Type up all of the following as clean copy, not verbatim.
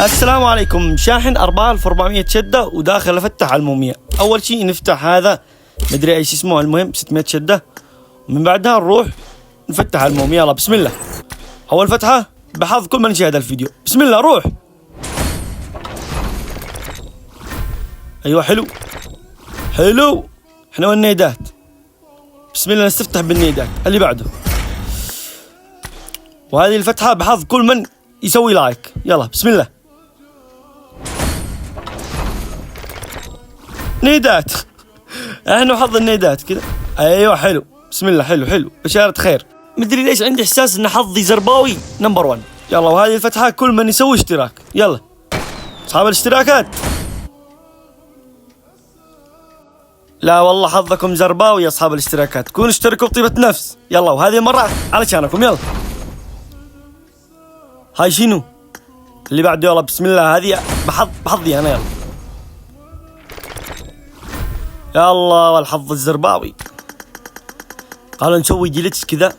السلام عليكم. شاحن 4400 شدة وداخل افتح على المومياء. اول شيء نفتح هذا مدري ايش اسمه، المهم 600 شدة، ومن بعدها نروح نفتح على المومياء. يلا بسم الله. اول فتحة بحظ كل من يشاهد الفيديو. بسم الله روح. ايوه حلو حلو. احنا والنيدات. بسم الله نستفتح بالنيدات. اللي بعده، وهذه الفتحة بحظ كل من يسوي لايك. يلا بسم الله. نيدات. احنا وحظ النيدات كذا. ايوه حلو. بسم الله. حلو حلو، بشارة خير. مدري ليش عندي احساس ان حظي زرباوي نمبر 1. يلا، وهذه الفتحة كل من يسوي اشتراك. يلا اصحاب الاشتراكات. لا والله حظكم زرباوي يا اصحاب الاشتراكات، كونوا اشتركوا بطيبة نفس. يلا، وهذه المرة علشانكم. يلا هاي شنو اللي بعده؟ يلا بسم الله. هذه بحظي انا. يلا والحظ الزرباوي. قالوا نسوي جلتش كذا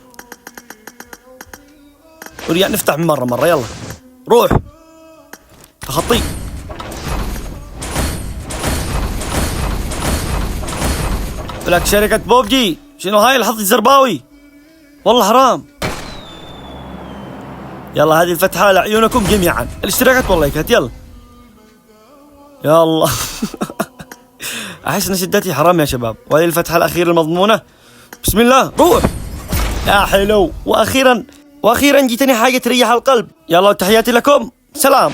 ورجع نفتح من مرة. يلا روح تخطي. لك شركة بوبجي. شنو هاي الحظ الزرباوي؟ والله حرام. يلا هذه الفتحة لعيونكم جميعا. الاشتراكات والله كانت. يلا يلا. احس ان شدتي حرام يا شباب. وهذه الفتحة الأخيرة المضمونة. بسم الله روح يا حلو. واخيرا جيتني حاجة تريح القلب. يلا وتحياتي لكم. سلام.